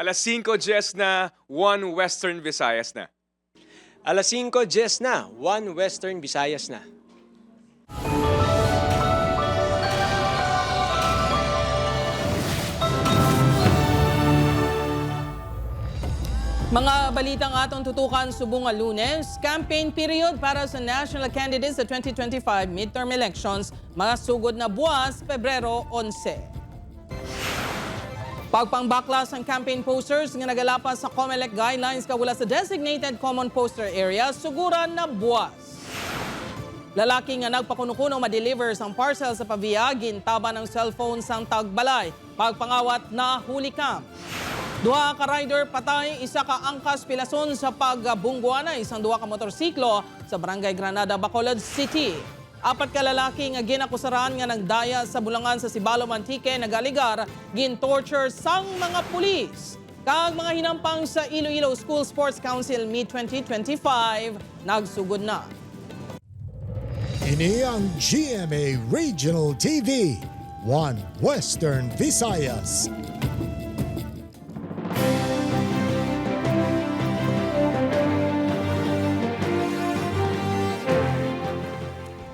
Alas 5 Jess na, 1 Western Visayas na. Alas 5, Jess na, 1 Western Visayas na. Mga balitang atong tutukan subong nga Lunes, campaign period para sa national candidates sa 2025 midterm elections, mga sugod na buwas, Pebrero 11. Pagpangbaklas ang campaign posters nga nagalapas sa COMELEC guidelines kawala sa designated common poster area, suguran na buwas. Lalaki nga nagpakuno-kuno ma-deliver sang parcel sa Pavia, gintaban ng cellphone sang Tagbalay. Pagpangawat na huli kam. Duha ka rider patay, isa ka angkas pilason sa pagbungguanay isang duha ka motorsiklo sa Barangay Granada, Bacolod City. Apat ka lalaki nga ginakusaran nga nagdaya sa bulangan sa Sibalo, Mantique, nagaligar, gin-torture sang mga pulis. Kag mga hinampang sa Iloilo School Sports Council Meet 2025, nagsugod na. Ini ang GMA Regional TV, 1 Western Visayas.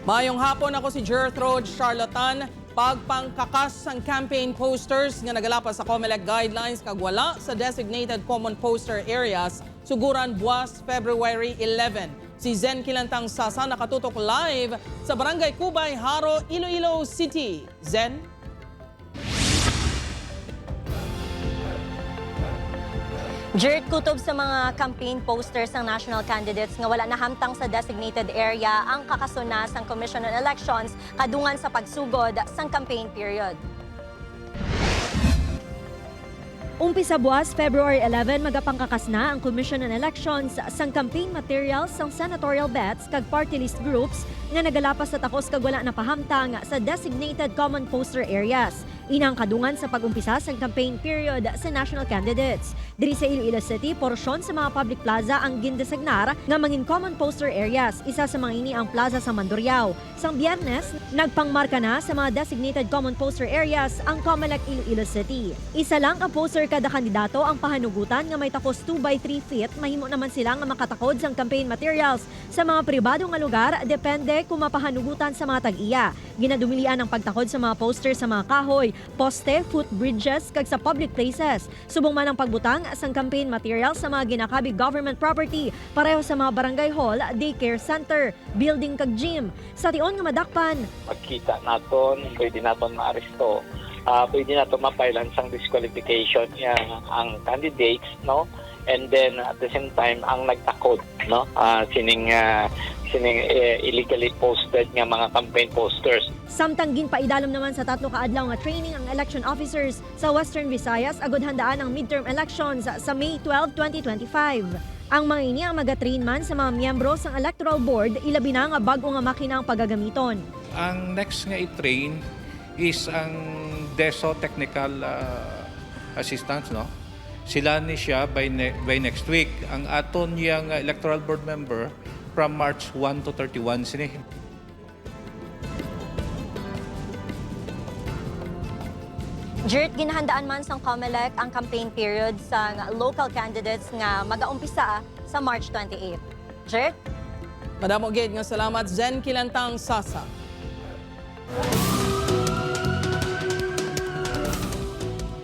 Mayong hapon, ako si Gertrude Charlatan. Pagpangkakas sang campaign posters nga nagalapas sa COMELEC guidelines kag wala sa designated common poster areas, suguran buwas February 11. Si Zen Kilantang Sasa nakatutok live sa Barangay Kubay, Haro, Iloilo City. Zen? Jert, kutob sa mga campaign posters ng national candidates nga wala nahamtang sa designated area ang kakasunas ng Commission on Elections kadungan sa pagsugod sang campaign period. Umpisa buwas, February 11, magapangkakas na ang Commission on Elections sang campaign materials sang senatorial bets kag party list groups nga nagalapas sa takos kag wala napahamtang sa designated common poster areas. Inang kadungan sa pag-umpisa sa campaign period sa national candidates. Diri sa Iloilo City, porsyon sa mga public plaza ang gindesignar nga mangin common poster areas. Isa sa mga ini ang plaza sa Mandurriao. Sang Biyernes, nagpangmarka na sa mga designated common poster areas ang COMELEC Iloilo City. Isa lang ang poster kada kandidato ang pahanugutan nga may takos 2 by 3 feet. Mahimo naman sila nga makatakod sang campaign materials sa mga pribado nga lugar, depende kung mapahanugutan sa mga tag-iya. Ginadumilian ang pagtakod sa mga poster sa mga kahoy, poste, footbridges, kag sa public places. Subong man ang pagbutang sang campaign materials sa mga ginakabig government property, pareho sa mga barangay hall, daycare center, building kag gym. Sa tion nga madakpan, magkita naton, pwede naton maaresto, pwede naton mapailan sang disqualification ang candidates, no? And then at the same time ang nagtakod, no? Sining illegally posted nga mga campaign posters. Samtang ginpaidalom naman sa 3 ka adlaw nga training ang election officers sa Western Visayas agud handaan ang midterm elections sa May 12, 2025. Ang mga ini ang magatrain man sa mga miyembro sang Electoral Board, ilabi na nga bag-o nga makina ang pagagamiton. Ang next nga i-train is ang DESO Technical Assistance, no? Sila ni siya by next week. Ang aton yang Electoral Board member from March 1 to 31 sini. Jert, ginahandaan man sang COMELEC ang campaign period sa local candidates nga mag-aumpisa sa March 28. Jert? Madamo gid nga salamat, Zen Kilantang Sasa.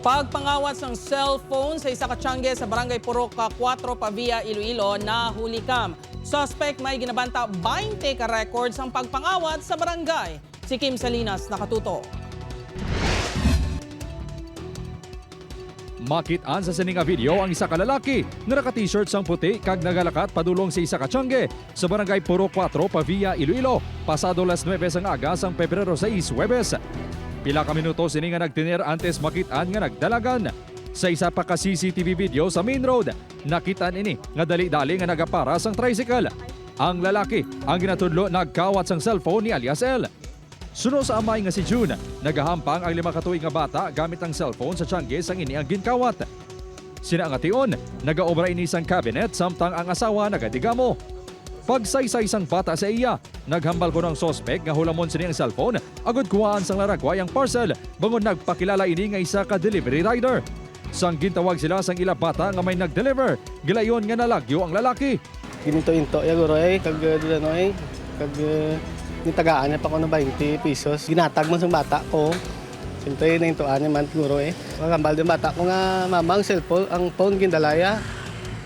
Pagpangawat ng cellphone sa isa ka tiyangge sa Barangay Purok, 4, Pavia, Iloilo, nahuli kam. Suspect may ginabanta 20 ka records ang pagpangawat sa barangay. Si Kim Salinas nakatuto. Makit-an sa sininga video ang isa ka lalaki na naka-t-shirt sang puti kag nagalakat padulong sa isa ka tiyangge sa Barangay Puro 4, Pavia, Iloilo, pasado las 9 sang aga sang Pebrero 6, Huwebes. Pila ka minuto sininga nagtiner antes makit-an nga nagdalagan. Sa isa pa ka CCTV video sa main road, nakitaan ini nga dali-dali nga nagapara sang tricycle. Ang lalaki ang ginatudlo nagkawat sang cellphone ni alias L. Suno sa amay nga si June, nagahampang ang 5 ka tuig nga bata gamit ang cellphone sa tiyangge sang ini ang ginkawat. Sina nga tion, nagaobra ini sang cabinet samtang ang asawa nagadigamo. Pagsaysay sang bata sa iya, naghambal ko ng sospek nga hulamon sini ang cellphone, agad kuhaan sang laragway ang parcel, bangon nagpakilala ini nga isa ka delivery rider. Sang gintawag sila sang ila bata nga may nag-deliver, gilayon nga nalagyo ang lalaki. Ginito-into ya guro kag dano kag nitagaan niya pa ko na 20 pesos. Ginatag man sang bata ko. Siyempre naintuan niya man guro Magambal din bata ko nga mamang cellphone, ang phone gindalaya.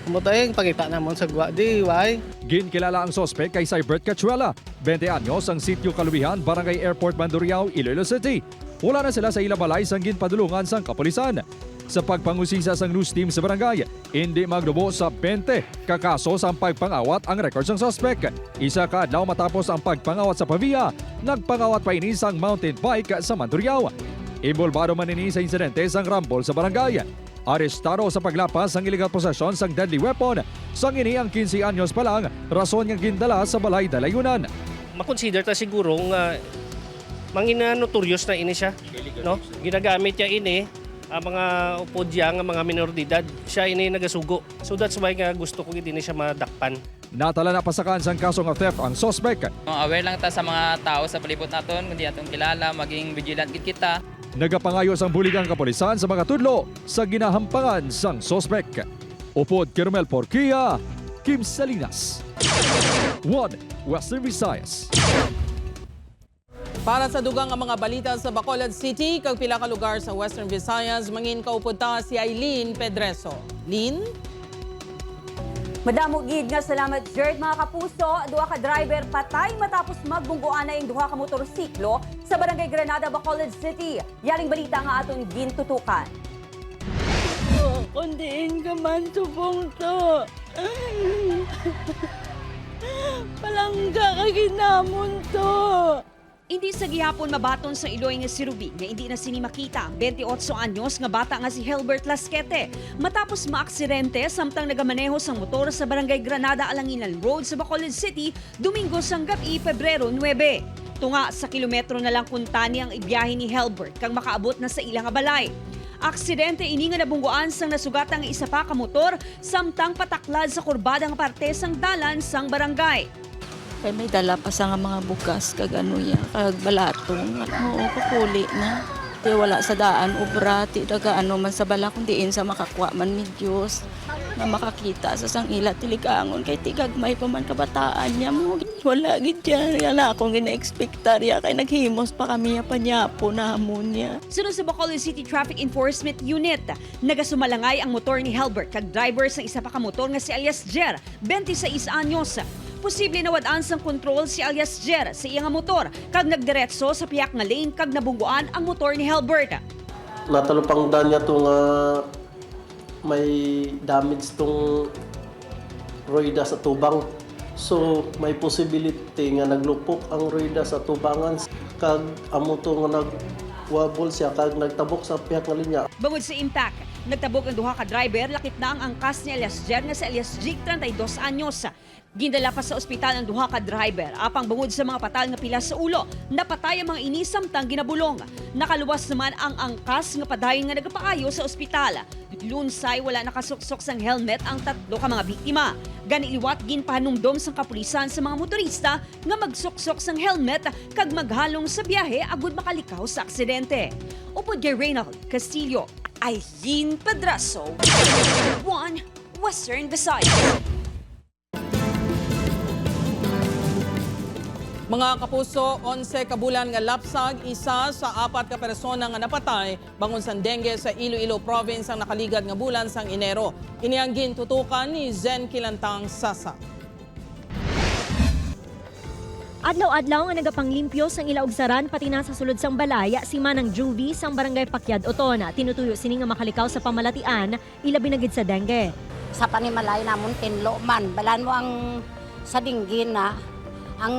Kumutay pangita namon sa gwa di why. Ginkilala ang sospek kay Cybert Cachuela, 20 anyos ang sitio Kalubihan, Barangay Airport, Mandurriao, Iloilo City. Wala na sila sa ilabalay sang ginpadulungan sang kapulisan. Sa pagpangusisa sang news team sa barangay, hindi magdubo sa 20 kakaso sa pagpangawat ang record sang sospek. Isa ka adlaw matapos ang pagpangawat sa Pavia, nagpangawat pa ini sang mountain bike sa Mandurriao. Involbado man ini sa insidente sang rambol sa barangay. Arestado sa paglapas sang illegal possession sang deadly weapon. Sang ini ang 15 anyos pa lang, rason nga gindala sa balay dalayunan. Makonsider ta siguro nga mangina notorious na ini siya, no? Ginagamit niya ini ang mga upodya nga mga minor de edad. Siya ini nagasugo. So that's why nga gusto ko din siya madakpan. Natala na pasakan sang kaso nga theft ang sospek. Aware lang ta sa mga tao sa palibot naton, kundi atong kilala, maging vigilant gid kita. Nagapangayos ang buligang kapulisan sa mga tudlo sa ginahampangan sang sospek. Upod Kermel Porquia, Kim Salinas. 1 Western Visayas. Para sa dugang ang mga balita sa Bacolod City, kag pila ka lugar sa Western Visayas, mangin kaupod ta si Eileen Pedreso. Lynn? Madamo gid nga salamat Jerd mga kapuso, duha ka driver patay matapos magbungguan na yung duha ka motorsiklo sa Barangay Granada, Bacolod City. Yaring balita nga aton gintutukan. Kundiin ka man tubong to. Palangga ka ginamon to. Hindi sa gihapon mabaton sa Iloy nga si Ruby nga hindi na sini makita ang 28 anyos nga bata nga si Helbert Lasquete matapos maaksidente samtang nagamaneho sang motor sa Barangay Granada Alanginan Road sa Bacolod City Domingo sang gabi Pebrero 9. Tunga sa kilometro na lang kuntani ang ibiyahe ni Helbert kang makaabot na sa ilang balay. Aksidente ini nga nabungguan sang nasugatan nga isa pa ka motor samtang pataklad sa kurbada nga parte sang dalan sang barangay. Kay may dala pa sa nga mga bugas kag ano ya kag balatong oo kakuli na di wala sa daan obra ti daga ano man sa bala kun diin sa makakwa man ni Dios na makakita sa sang ila tiligangon kay tigagmay pa man kabataan niya mo wala gid yan akong gina-expectar ya kay naghimos pa kami pa niya po namon niya. Sunod sa Bacolod City Traffic Enforcement Unit, nagasumalangay ang motor ni Helbert kag driver sa isa pa ka motor nga si alias Jer, 26 anyos. Posible nawadaan sang kontrol si alias Jer sa iyang motor kag nagdiretso sa piyak nga lane kag nabungguan ang motor ni Helbert. Natalupang dan niya tong may damage tong roida sa tubang. So may possibility nga naglupok ang roida sa tubangan kag amo to nga nagwabol siya kag nagtabok sa piyak nga linya. Bangod sa impact, nagtabog ang duha ka driver lakip na ang angkas ni alias Jer nga si alias Jig 32 anyos. Gindala pa sa ospital ang duha ka driver apang bangod sa mga patal nga pila sa ulo. Napatay ang mga ini samtang ginabulong. Nakaluwas naman ang angkas nga padayon nga nagapaayo sa ospital. Lunsay wala nakasuksok sang helmet ang tatlo ka mga biktima. Ganiiwat ginpahanumdom sang kapulisan sa mga motorista nga magsuksok sang helmet kag maghalong sa biyahe agud makalikaw sa aksidente. Upod kay Reynald Castillo, Eileen Pedraso, 1 Western Visayas. Mga kapuso, 11 ka bulan nga lapsag, isa sa 4 ka persona nga napatay bangon sa dengue sa Iloilo Province ang nakaligad nga bulan sang Enero. Ini ang gintutukan ni Zen Kilantang Sasa. Adlaw-adlaw nga nagapanglimpyo sang ila ugsaran pati na sa sulod sang balaya si Manang Juvie sang Barangay Pakyad Oton. Tinutuyo sini nga makalikaw sa pamalatian ilabi na gid sa dengue. Sa panimalay namon tinlo man balan mo ang sa dinggin na ang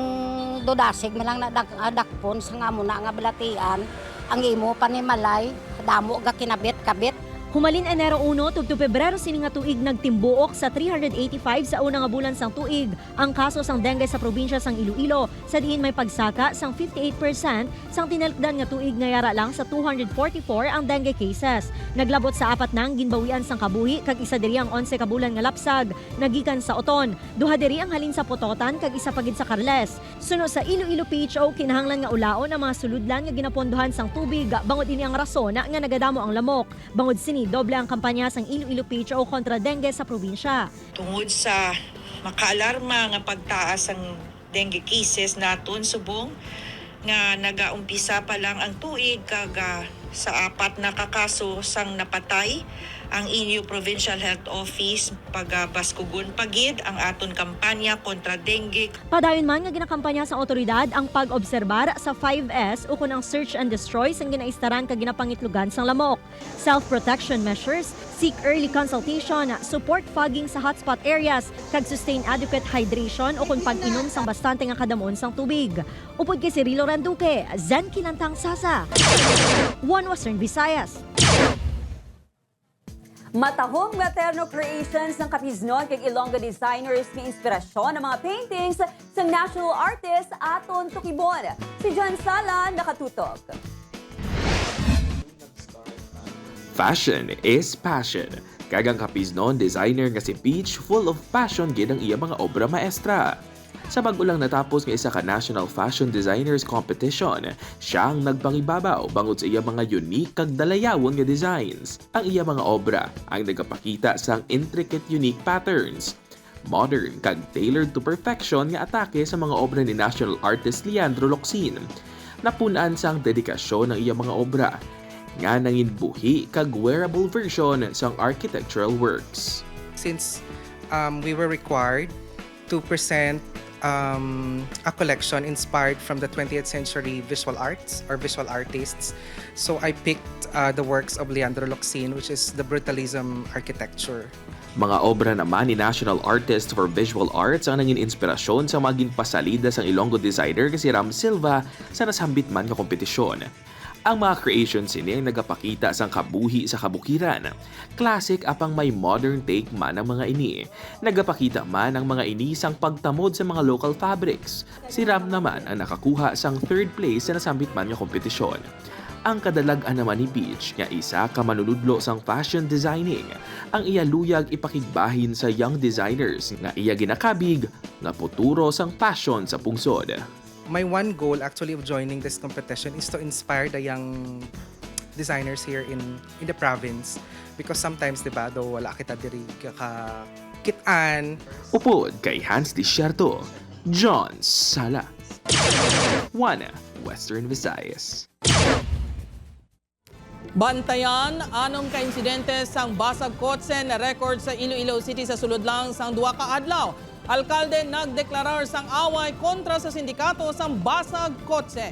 dodasig malang nadakpon sa nga muna nga balatian ang imo panimalay damo ga kinabit-kabit. Humalin Enero 1 tugto Pebrero sini nga tuig nagtimbuok sa 385 sa una nga bulan sang tuig ang kaso sang dengue sa probinsya sang Iloilo sa diin may pagsaka sang 58% sang tinalkdan nga tuig nga yara lang sa 244 ang dengue cases. Naglabot sa 4 nang ginbawian sang kabuhi kag isa diri ang 11 ka bulan nga lapsag nagikan sa Oton. Duha diri ang halin sa Pototan kag isa pagid sa Carles. Sunod sa Iloilo PHO kinahanglan nga ulaon ang mga suludlan nga ginapondohan sang tubig bangod ini ang rason nga nagadamo ang lamok. Bangod sini Kini doble ang kampanya sang Iloilo PHO kontra dengue sa probinsya. Tungod sa makaalarma nga pagtaas ang dengue cases naton subong nga nagaumpisa pa lang ang tuig kaga sa 4 na kakaso sang napatay ang Iloilo Provincial Health Office pagbaskugon pagid ang aton kampanya kontra dengue. Padayon man nga ginakampanya sa otoridad ang pag-obserbar sa 5S ukon ang search and destroy sang ginaistaran kag ginapangitlugan sang lamok. Self-protection measures, seek early consultation, support fogging sa hotspot areas, kag sustain adequate hydration ukon pag-inom sang bastante nga kadamon sang tubig. Upod kay si Rilo Randuque, Zen Kilantang Sasa, One Western Visayas. Matahong nga terno creations ng Kapiznon kay Ilonggo designers ni inspirasyon ng mga paintings sa national artist aton tukibon. Si John Sala nakatutok. Fashion is passion. Kagang Kapiznon designer nga si Peach full of passion gid ang iya mga obra maestra. Sa bag-ulang natapos ng isa ka National Fashion Designers Competition, siya ang nagpangibabaw bangod sa iya mga unique kag dalayawon nga designs. Ang iya mga obra ang nagapakita sang intricate unique patterns. Modern kag tailored to perfection nga atake sa mga obra ni national artist Leandro Locsin. Napunan sang dedikasyon ng iya mga obra nga nangin buhi kag wearable version sang architectural works. Since we were required to present a collection inspired from the 20th century visual arts or visual artists. So I picked the works of Leandro Locsin, which is the brutalism architecture. Mga obra naman ni national artist for visual arts ang nangin inspirasyon sa maging pasalida sang Ilonggo designer si Ram Silva sa nasambit man nga kompetisyon. Ang mga creations ini ang nagapakita sang kabuhi sa kabukiran. Classic apang may modern take man ang mga ini. Nagapakita man ang mga ini sang pagtamod sa mga local fabrics. Si Ram naman ang nakakuha sang 3rd place sa nasambit man nga kompetisyon. Ang kadalag-an naman ni Peach nga isa ka manunudlo sang fashion designing. Ang iya luyag ipakigbahin sa young designers nga iya ginakabig nga futuro sang fashion sa pungsod. My one goal actually of joining this competition is to inspire the young designers here in the province, because sometimes diba do wala kita diri kitaan. Upod kay Hans Desierto, John Sala, One Western Visayas. Bantayan, anong ka-insidente sang basag kotse na record sa Iloilo City sa sulod lang sang 2 ka adlaw. Alkalde nagdeklarar sang away kontra sa sindikato sang basag kotse.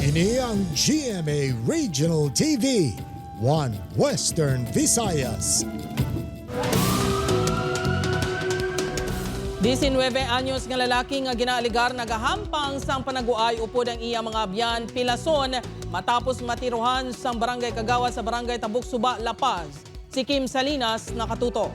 Ini ang GMA Regional TV, One Western Visayas. 19 anyos nga lalaki nga ginaaligar nagahampang sang panaguay upod ang iya mga abyan pilason matapos matiruhan sang barangay Kagawa sa barangay Tabuk Suba, La Paz. Si Kim Salinas nakatuto.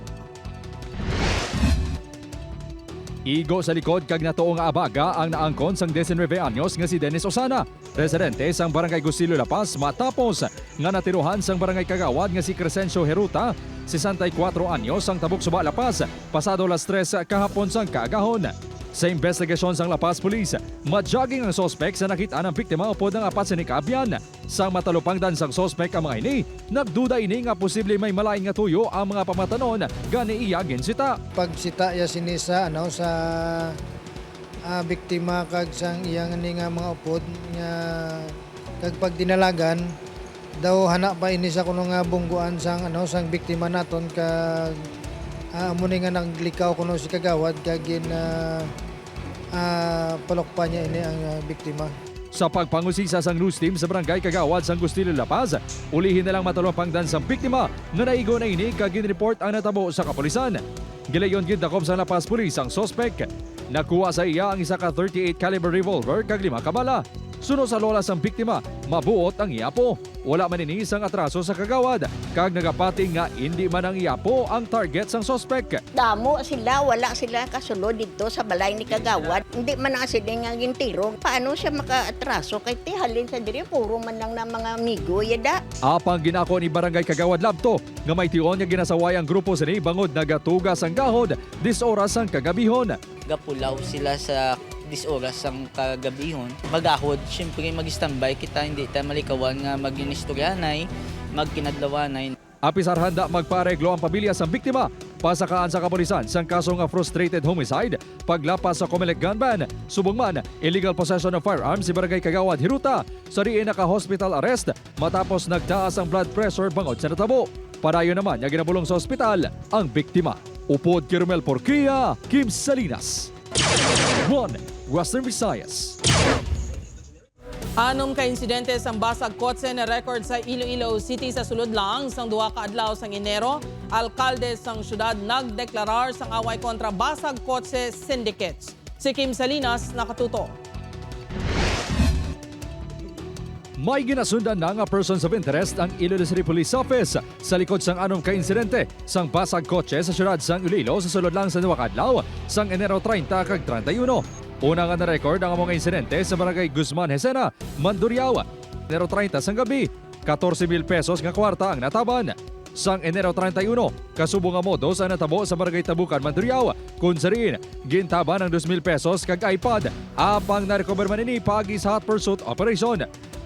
Igo sa likod kag natuong nga abaga ang naangkon sang 19 anyos nga si Dennis Osana, residente sang barangay Gusilo, La Paz, matapos nga natiruhan sang barangay Kagawad nga si Crescencio Heruta, 64 anyos sang Tabuk Suba, La Paz, pasado las 3 kahapon sang kaagahon. Sa investigasyon sang La Paz Police, madjaging ang sospek sa nakita ng biktima upod ng apat sa nikabyan. Sang matalupangdan sang sospek ang mga ini, nagduda ini nga posible may malain nga tuyo ang mga pamatanon gani iya ginsita. Pagsita ya sinisa sa biktima kag sang iyang ani nga mga upod nga kag pag dinalagan daw hana pa ini sa kuno nga bungguan sang sang biktima naton kag amo ni nga naglikaw kuno si Kagawad kag palokpa niya ini ang biktima. Sa pagpangusisa sang news team sa barangay Kagawad sang Gusilo, La Paz, ulihin na lang matulupangdan sang biktima nga naigo na ini kag ginreport ang natabo sa kapulisan. Gilayon gid dakop sa La Paz Police ang sospek. Nakuha sa iya ang isa ka 38 caliber revolver kag 5 ka bala. Sunod sa lola sang biktima, mabuot ang iapo. Wala man ini sang atraso sa Kagawad, kag nagapating nga hindi man ang iapo ang target sang sospek. Damo sila, wala sila kasulod dito sa balay ni Kagawad. Hindi man ang sila nga gintiro. Paano siya makaatraso kay tihalin sa diri puro man lang na mga amigo yada. Apang ginako ni Barangay Kagawad Labto nga may tion nga ginasaway ang grupo sa ni bangod nagatugas ang gahod 10 oras ang kagabihon. Gapulaw sila sa 10 oras ang kagabihon. Magahod, syempre mag-standby kita, hindi tayo malikawan nga mag-inistoryanay. magkinadlawanan. Apisar handa magpareglo ang pamilya sa biktima. Pasakaan sa kapulisan sang kaso nga frustrated homicide, paglapas sa Comelec gun ban, subong man illegal possession of firearms si Barangay Kagawad Hiruta. Sa riin naka-hospital arrest matapos nagtaas ang blood pressure bangod sa natabo. Padayon naman niya ginabulong sa ospital ang biktima. Upod Kirmel Porquia, Kim Salinas. 1 Western Visayas. 6 ka insidente sa basag kotse na record sa Iloilo City sa sulod lang sang 2 ka adlaw sang Enero. Alkalde sang syudad nagdeklarar sang away kontra basag kotse syndicates. Si Kim Salinas nakatuto. May ginasundan na nga persons of interest ang Iloilo City Police Office sa likod sang 6 ka insidente sang basag kotse sa syudad sang Iloilo sa sulod lang sa 2 ka adlaw sang Enero 30 kag 31. Una nga na-record ang mga insidente sa Barangay Guzman Hesena, Mandurriao. Enero 30 sang gabi, 14,000 pesos nga kwarta ang nataban. Sang Enero 31, kasubo nga modo sa natabo sa Barangay Tabukan, Mandurriao. Kung sa rin, gintaban ng 2,000 pesos kag iPad. Apang na-recover man ini pagi sa hot pursuit operation.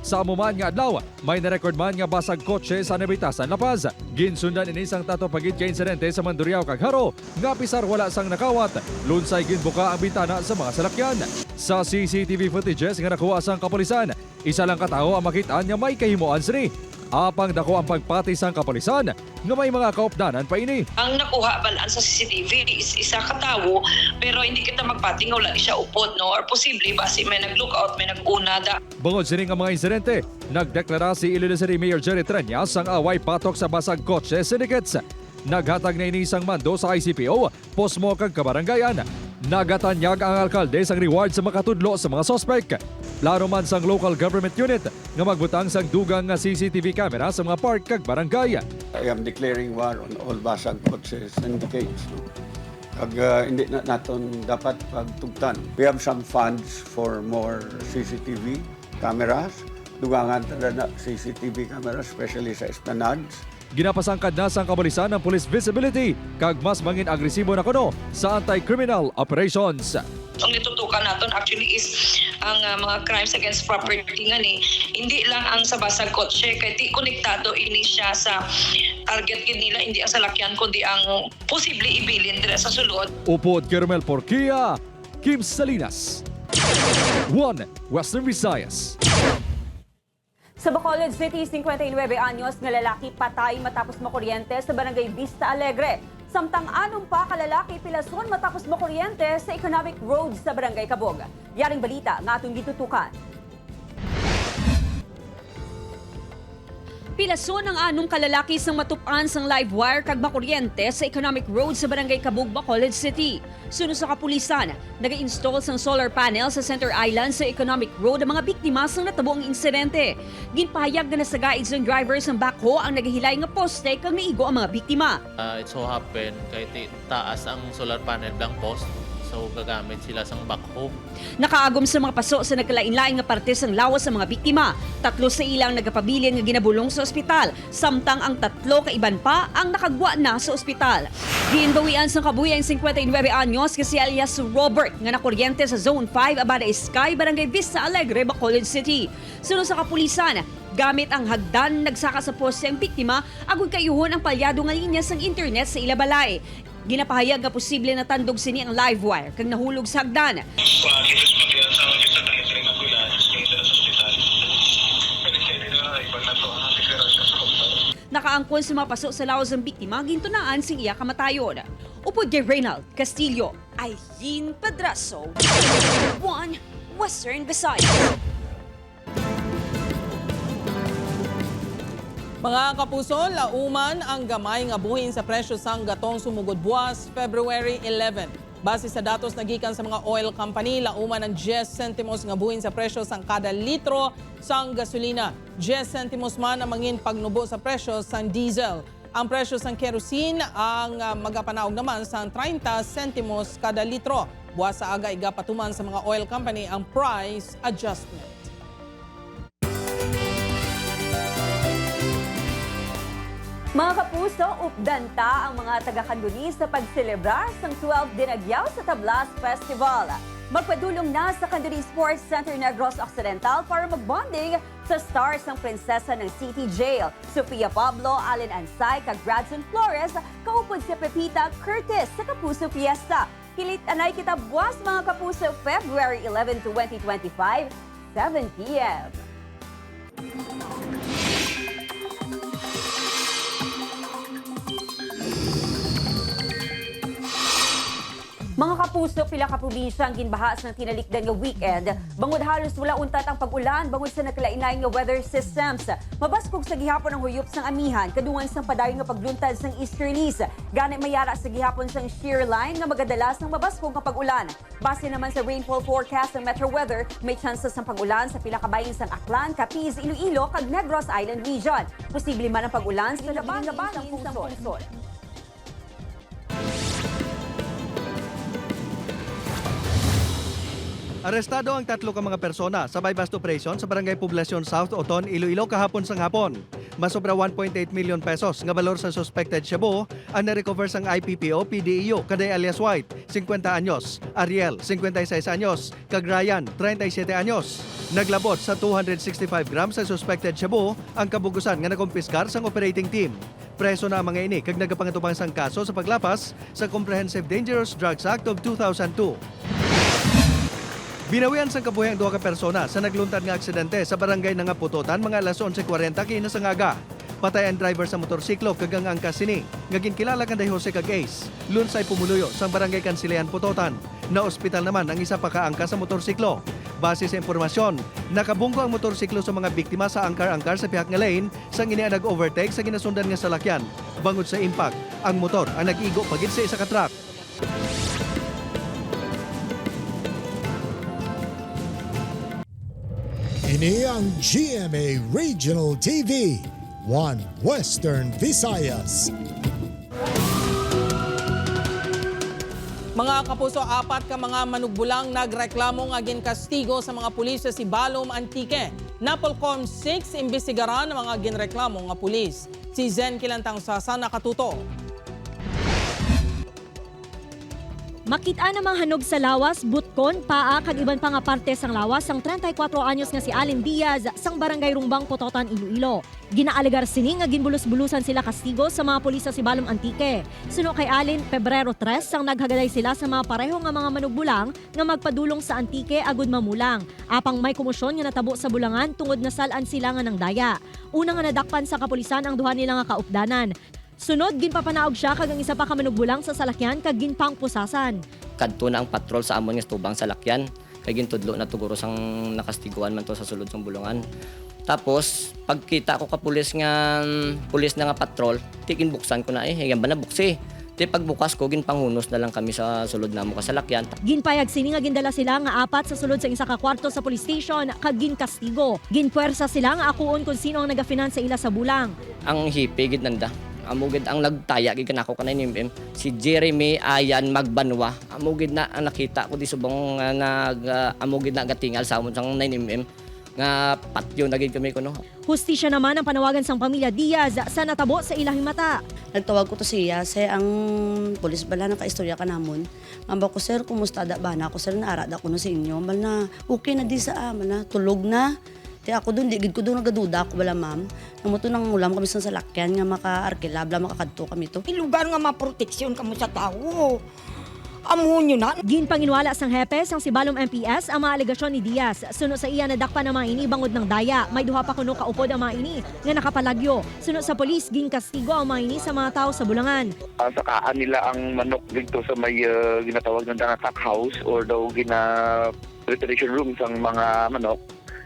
Sa amuman nga adlaw, may na-record man nga basag kotse sa Nabitasan, La Paz. Ginsundan ini sang tato pagid ka insidente sa Mandurriao kag Haro, nga pisar wala sang nakawat. Lunsay ginbuka ang bintana sa mga salakyan. Sa CCTV footages nga nakuha sang kapulisan, isa lang katao ang makita niya may kahimuan sini. Apang dako ang pagpati sang kapulisan nga may mga kaopdanan pa ini. Ang nakuha balaan sa CCTV is isa ka tawo pero hindi kita magpati nga wala siya upod no or posible basi may nag-lookout may nag-una da. Bungod sining ang mga insidente, nagdeklara si Iloilo City Mayor Jerry Treñas ang away patok sa basag kotse syndicates. Naghatag na inisang mando sa ICPO, posmo kag kabarangayan. Nagatanyag ang alkalde sang reward sa makatudlo sa mga sospek. Plano man sang local government unit nga magbutang sang dugang nga CCTV camera sa mga park kag barangay. I am declaring war on all basag kotse syndicates. No? Kag hindi na naton dapat pagtugtan. We have some funds for more CCTV cameras. Dugangan tada na CCTV cameras, especially sa esplanades. Ginapasangkad na sang kapulisan ng police visibility kag mas mangin agresibo na kuno sa anti-criminal operations. Ang nitutukan naton actually is ang mga crimes against property nga ni hindi lang ang sa basag kotse kay ti konektado ini siya sa target gid nila hindi ang salakyan kundi ang posible ibilin dira sa sulod. Upod Kirmel Porquia, Kim Salinas. 1 Western Visayas. Sa Bacolod City, 59 anyos nga lalaki patay matapos makuryente sa Barangay Vista Alegre. Samtang 6 pa kalalaki pilason matapos makuryente sa Economic Road sa Barangay Cabog. Yaring balita nga atong gitutukan. Pilason ang 6 kalalaki sang matupan sang live wire kag makuryente sa Economic Road sa Barangay Cabog, Bacolod City. Suno sa kapulisan, nag-install sang solar panel sa Center Island sa Economic Road ang mga biktima sang natabo ang insidente. Ginpahayag nga nasagaid sang driver sang backhoe ang naghihilay nga poste kag naigo ang mga biktima. It so happen kay taas ang solar panel blank post. So gagamit sila sang backhoe. Nakaagom sa mga paso sa nagkalain-lain nga parte sang lawas sa mga biktima. 3 sa ilang nagapabilin nga ginabulong sa ospital, samtang ang 3 kaiban pa ang nakagwa na sa ospital. Ginbawian sang kabuhi ang 59 anyos kasi alias Robert nga nakuryente sa Zone 5 Abada Sky, Barangay Vista Alegre, Bacolod City. Sunod sa kapulisan, gamit ang hagdan nagsaka sa poste ang biktima agud kayuhon ang palyado nga linya sang internet sa ilabalay. Ginapahayag nga posible na tandog sini ang live wire kag nahulog sa hagdan. Nakaangkon sa mapaso sa lawas ng biktima gintunaan sing iya kamatayon. Upod kay Reynald Castillo, Aileen Pedraso, 1 Western Visayas. Mga kapuso, lauman ang gamay nga buhin sa presyo sang gatong sumugod buwas February 11. Base sa datos nagikan sa mga oil company, lauman ang 10 centimos nga buhin sa presyo sang kada litro sang gasolina. 10 centimos man ang mangin pagnubo sa presyo sang diesel. Ang presyo sang kerosene ang magapanaog naman sang 30 centimos kada litro. Buwas sa aga igapatuman sa mga oil company ang price adjustment. Mga kapuso, updanta ang mga taga-Kanduni sa pagselebrar ng 12 Dinagyaw sa Tablas Festival. Magpadulong na sa Canduri Sports Center Negros Occidental para magbonding sa stars ng prinsesa ng City Jail. Sofia Pablo, Allen Ansay, kag Bradson Flores, kaupod si Pepita Curtis sa Kapuso Fiesta. Kilit anay kita buwas mga Kapuso, February 11 to 2025, 7 p.m. Mga Kapuso, pila ka probinsya ang ginbahas ng tinalikdan nga weekend. Bangod halos wala untat ang pag-ulan, bangod sa nagkalain-lain nga weather systems. Mabaskog sa gihapon ang huyop sang amihan, kadungan sang padayon nga pagluntad sang easterlies. Gani mayara sa gihapon sang shear line nga magadalas ng mabaskog nga pag-ulan. Base naman sa rainfall forecast ng Metro Weather, may chances ng pag-ulan sa pila ka bayin sang Aklan, Capiz, Iloilo, kag Negros Island Region. Posible man ang pag-ulan sa labing nga bayin sang Punsol. Arestado ang 3 ka mga persona sa bypass operation sa Barangay Poblacion South, Oton, Iloilo kahapon sang hapon. Masobra 1.8 million pesos nga balor sa suspected shabu ang na-recover sang IPPO PDEO kaday alias White, 50 anyos, Ariel, 56 anyos, kag Ryan, 37 anyos. Naglabot sa 265 grams sa suspected shabu ang kabugusan nga nakumpiskar sang operating team. Preso na ang mga ini kag nagapangitubang sang kaso sa paglapas sa Comprehensive Dangerous Drugs Act of 2002. Binawian sang kabuhi ang 2 ka persona sa nagluntad nga aksidente sa barangay nga Putotan mga alas 11:40 kina sa ngaga. Patay ang driver sa motorsiklo kag ang angkas sini nga ginkilala kanday Jose kag Ace. Lunsay pumuluyo sa barangay Kansilean Putotan. Na ospital naman ang isa pa ka angkas sa motorsiklo. Base sa impormasyon, nakabunggo ang motorsiklo sa mga biktima sa angkar-angkar sa pihak nga lane sang inianag overtake sa ginasundan nga salakyan. Bangod sa impact, ang motor ang nag-igo pagid sa isa ka truck. Ini ang GMA Regional TV, One Western Visayas. Mga Kapuso, 4 ka mga manugbulang nagreklamo nga ginkastigo sa mga pulis sa Sibalom Antique. Napolcom 6 imbestigaran ang mga ginreklamo nga pulis. Si Zen Kilantang Sasa nakatuto. Makita namang hanog sa lawas, butkon, paa, kag iban pa nga parte sang lawas ang 34 anyos nga si Allen Diaz sang barangay Rumbang, Putotan, Iloilo. Ginaaligar sini nga ginbulos-bulusan sila kastigo sa mga pulis sa Sibalom Antique. Suno kay Allen, Pebrero 3 sang naghagaday sila sa mga pareho nga mga manugbulang nga magpadulong sa Antique agud mamulang. Apang may komosyon nga natabo sa bulangan tungod nasalan sila nga ng daya. Una nga nadakpan sa kapulisan ang duha nila nga kaupdanan. Sunod, ginpapanaog siya kag ang isa pa ka manugbulang sa salakyan kag ginpang pusasan. Kadto na ang patrol sa amon nga tubang salakyan. Kay gintudlo na tuguro sang nakastiguan man to sa sulod sang bulungan. Tapos, pagkita ko ka pulis na nga patrol, tikin buksan ko na hanggang ba na buksi. Di pagbukas ko, ginpanghunos na lang kami sa sulod namo kasalakyan. Ginpayag sini nga gindala sila nga 4 sa sulod sa isa ka kwarto sa police station kag ginkastigo. Ginpuwersa sila nga akuon kung sino ang nagafinansa ila sa bulang. Ang hipi gid nanda. Amugid ang nagtaya gid kanako kanay ni si Jeremy Ayan Magbanwa. Amugid na ang nakita ko di subong amugid na gatingal sa amon sang 9mm nga patyo na gid kami kuno. Hustisya naman ang panawagan sang pamilya Diaz sa natabo sa ilahing mata. Nagtawag ko to siya say ang pulis bala na kaistorya ka namon. Ngamba ko sir kumusta da ba na ako sir naara da kuno sa inyo mal na okay na di sa mal na tulog na. Ti ako doon, di gid ko doon nagaduda ako bala ma'am. Namuto nang ulam kami sa salakyan nga maka-arkilabla, makakadto kami to. Ilugar nga maproteksyon kamo sa tao. Amuhon nyo na. Ginpanginwala sang hepe sang Sibalom MPS ang mga alegasyon ni Diaz. Suno sa iya nadakpan ang mga ini bangod ng daya. May duha pa kuno kaupod ang mga ini nga nakapalagyo. Suno sa polis, ginkastigo ang mga ini sa mga tao sa bulangan. Sakaan nila ang manok dito sa may ginatawag ng tack house or daw preparation room sang mga manok.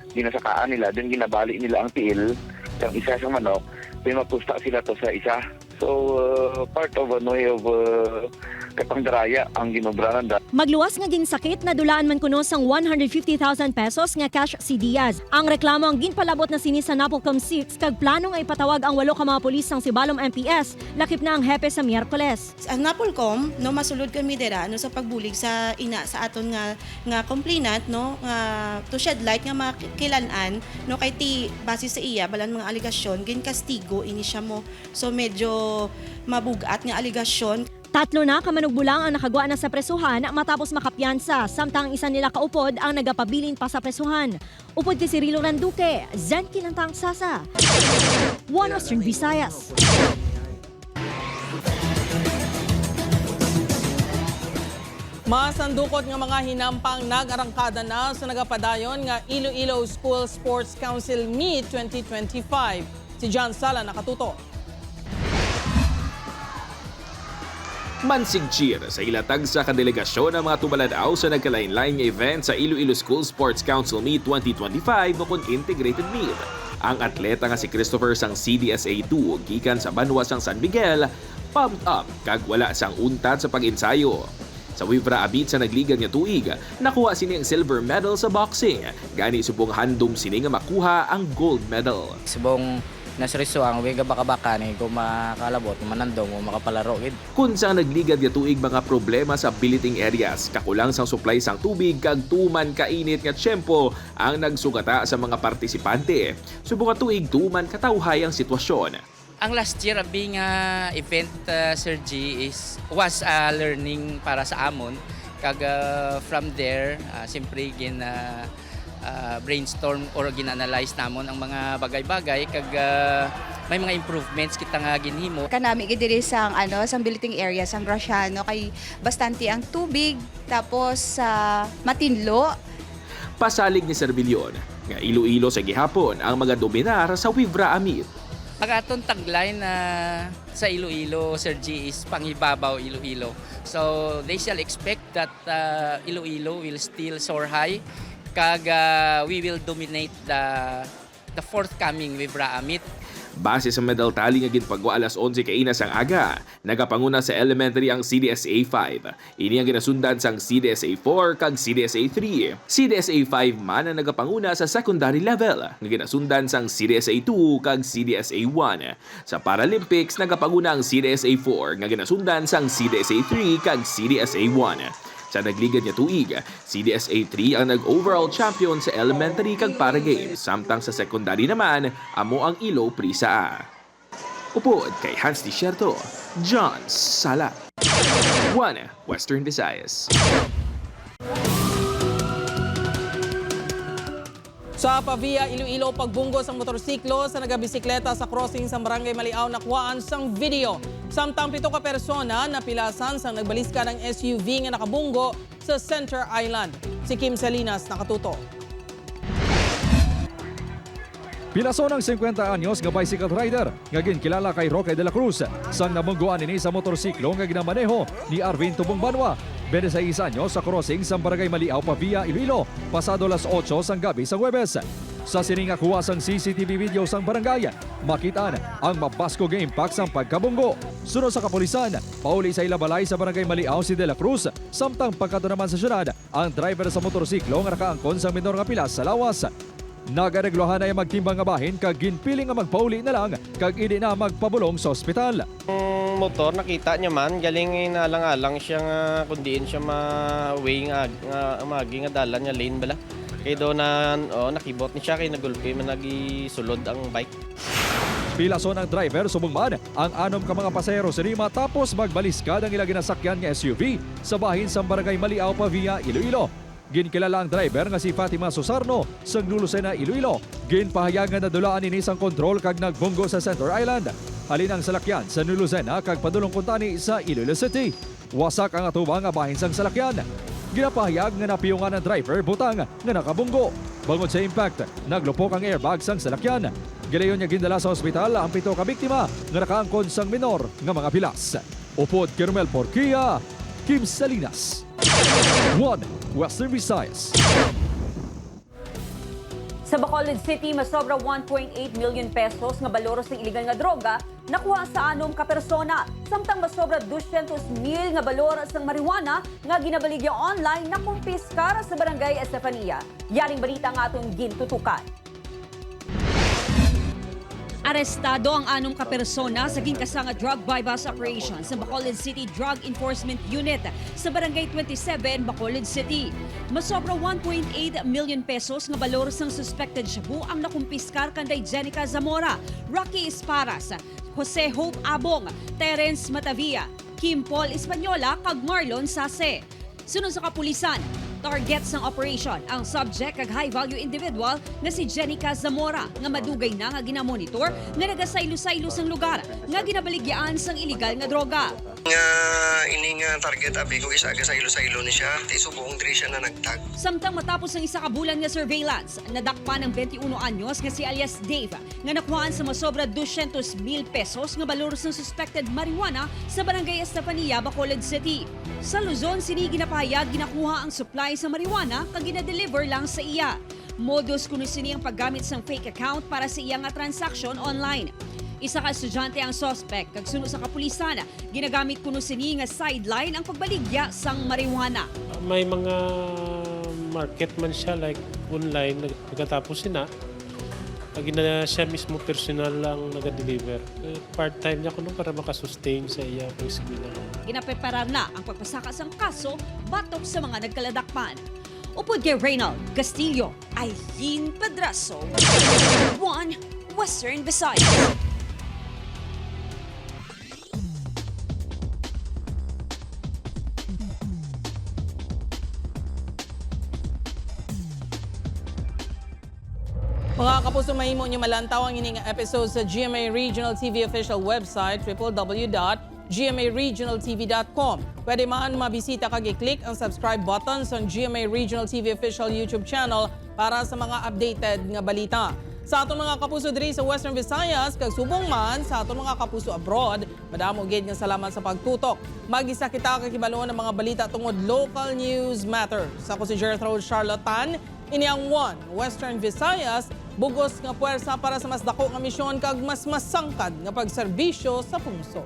Ginasakaan nila, dun ginabali nila ang tiil ng isa sa manok, pimapusta sila to sa isa. So, part of a way of katangdaraya ang ginobranan da. Magluwas nga ginsakit na dulaan man kuno sang 150,000 pesos nga cash si Diaz. Ang reklamo ang ginpalabot na sini sa Napolcom 6 kag plano nga ipatawag ang 8 ka mga pulis sang Sibalom MPS. Lakip na ang hepe sa Miyerkules. Sa Napolcom, no masulod kami dira no sa pagbulig sa ina sa aton nga complainant no to shed light nga makilanan no kay ti base sa iya balan mga aligasyon ginkastigo ini siya mo. So medyo mabugat nga aligasyon. Tatlo na kamanugbulang ang nakagwa na sa presuhan matapos makapiyansa, samtang isa nila kaupod ang nagapabilin pa sa presuhan. Upod kay Cirilo Randuque, Zen Kilantang Sasa, One Western Visayas. Masandukot nga mga hinampang nag-arangkada na sa nagapadayon nga Iloilo School Sports Council Meet 2025. Si John Sala nakatuto. Mansig cheer sa ilatag sa kadelegasyon ng mga tumaladaw sa nagkalain-lain nga event sa Iloilo School Sports Council Meet 2025 mukon integrated meet. Ang atleta nga si Christopher sang CDSA 2 gikan sa banwa sang San Miguel, pumped up kag wala sang untad sa pag-ensayo. Sa Wivra Abit sa nagligan nga tuig, nakuha sini ang silver medal sa boxing. Gani subong handom sini nga makuha ang gold medal. Subong nasriso ang wiga baka-baka ni kung makalabot, manandong o makapalaro. Kung sa nagligad nga tuig mga problema sa billeting areas, kakulang sang supply sang tubig kag tuman kainit nga tiyempo ang nagsugata sa mga partisipante. Subong nga tuig tuman katawhay ang sitwasyon. Ang last year being event, Sir G, was a learning para sa amon. Kag from there, siyempre brainstorm or gina-analyze namon ang mga bagay-bagay kag may mga improvements kita nga ginhimo. Kanami gidiri sang sang billeting area sang Graciano kay bastante ang tubig tapos matinlo. Pasalig ni Sir Bilyon nga Iloilo sa gihapon ang mga dominar sa Wivra Amit. Ang atong tagline na sa Iloilo, Sir G, is pangibabaw Iloilo. So they shall expect that Iloilo will still soar high. Kag we will dominate the forthcoming Wivra Amit. Base sa medal tally nga ginpagwa alas 11 kainas ang aga, nagapanguna sa elementary ang CDSA 5. Ini ang ginasundan sang CDSA 4 kag CDSA 3. CDSA 5 man ang nagapanguna sa secondary level, nga ginasundan sang CDSA 2 kag CDSA 1. Sa Paralympics nagapanguna ang CDSA 4 nga ginasundan sang CDSA 3 kag CDSA 1. Sa nagligad niya tuig, CDSA 3 ang nag-overall champion sa elementary kag para games, samtang sa secondary naman, amo ang Ilo Prisa. Upod kay Hans Tisierto, John Sala. One Western Visayas. Sa Pavia, Iloilo, pagbunggo sang motorsiklo sa nagabisikleta sa crossing sa Barangay Maliaw nakuhaan sang video. Samtang 7 ka persona napilasan sang nagbaliska ng SUV nga nakabunggo sa Center Island. Si Kim Salinas nakatuto. Pilaso ng 50 anyos nga bicycle rider nga ginkilala kay Roque de la Cruz sang nabunggoan ini sa motorsiklo nga ginamaneho ni Arvin Tubong Banwa. 26 anyos sa crossing sa Barangay Maliaw, Pavia, Iloilo, pasado las 8 sang gabi sa Huwebes. Sa sininga kuha sang CCTV video sang barangay, makitaan ang mabasko nga impact sang pagkabunggo. Sunod sa kapulisan, pauli sa ilabalay sa Barangay Maliaw si De La Cruz, samtang pagkato naman sa syudad, ang driver sa motorsiklo nga nakaangkon sa minor nga pilas sa lawas. Nagareglohan ay magtimbang nga bahin kag ginpiling nga magpauli na lang kag hindi na magpabulong sa ospital. Motor nakita niya man galing inalang-alang siya nga kundiin siya ma-way nga magi nga dalan niya lane bala. Kay do na nakibot ni siya kay nagulpi man nagisulod ang bike. Pilason ang driver subong man ang 6 ka mga pasahero sa Rima tapos magbaliskad ang ilang ginasakyan nga SUV sa bahin sa Barangay Maliaw, Pavia, Iloilo. Ginkilala ang driver nga si Fatima Susarno sa Lucena, Iloilo. Ginpahayagan na dulaan ini sang kontrol kag nagbunggo sa Center Island. Halin ang salakyan sa Lucena kag padulong kuntani sa Iloilo City. Wasak ang atubang nga bahin sang salakyan. Ginapahayag nga napiyungan ang driver butang nga nakabunggo. Bangod sa impact, naglupok ang airbag sang salakyan. Gilayon niya gindala sa ospital ang 7 ka biktima nga nakaangkon sang minor nga mga pilas. Upod Kermel Porquia, Kim Salinas. One Western Visayas. Sa Bacolod City, masobra 1.8 million pesos nga baloros ng iligal nga droga nakuha sa 6 ka persona. Samtang masobra 200,000 nga baloros ng marijuana nga ginabaligya online na kumpiskar sa Barangay Estefania. Yaring balita nga atong gintutukan. Arestado ang 6 ka persona sa ginkasanga drug buy-bust operation sa Bacolod City Drug Enforcement Unit sa Barangay 27, Bacolod City. Masobra 1.8 million pesos nga baloros ng suspected shabu ang nakumpiskar kanday Jenica Zamora, Rocky Esparas, Jose Hope Abong, Terence Matavia, Kim Paul Española kag Marlon Sase. Sunod sa kapulisan, target sang operation ang subject kag high-value individual nga si Jenica Zamora nga madugay na nga ginamonitor nga nagasaylo-saylo sang lugar nga ginabaligyan sang illegal nga droga. Nga ini nga target abi ko isa sa ilo ni siya ti subong diri siya na nagtag. Samtang matapos ang isa ka bulan nga surveillance, nadakpa ng 21 anyos nga si alias Dave nga nakuhaan sa masobra 200,000 pesos nga balor sa suspected marijuana sa barangay Estefania, Bacolod City. Sa Luzon, sini ginapahayag ginakuha ang supply sa marijuana kag gina-deliver lang sa iya. Modus kuno sini ang paggamit sang fake account para sa iya nga transaction online. Isa ka estudyante ang suspect kag suno sa kapulisan, ginagamit kuno sini nga sideline ang pagbaligya sang marijuana. May mga market man siya like online nagkatapos sina. Pag na siya mismo personal lang nag-deliver. Part-time niya kuno para makasustain sa iya pag-eskwela. Ginapreparar na ang pagpasaka sang kaso batok sa mga nagkaladakpan. Upod kay Reynald Castillo, Aileen Pedraso, One Western Visayas. Mga kapuso, mahimo nyo malantaw ang ining episode sa GMA Regional TV official website www.gmaregionaltv.com. Pwede man mabisita kag i-click ang subscribe button sa GMA Regional TV official YouTube channel para sa mga updated nga balita. Sa atong mga kapuso diri sa Western Visayas, kag subong man sa atong mga kapuso abroad, madamo gid nga salamat sa pagtutok. Mag-isa kita kakibalon ng mga balita tungod local news matter. Sa ako si Gertrude Charlatan, ini ang One Western Visayas, bugos nga puwersa para sa mas dako nga misyon kag mas masangkad nga pagserbisyo sa pungsod.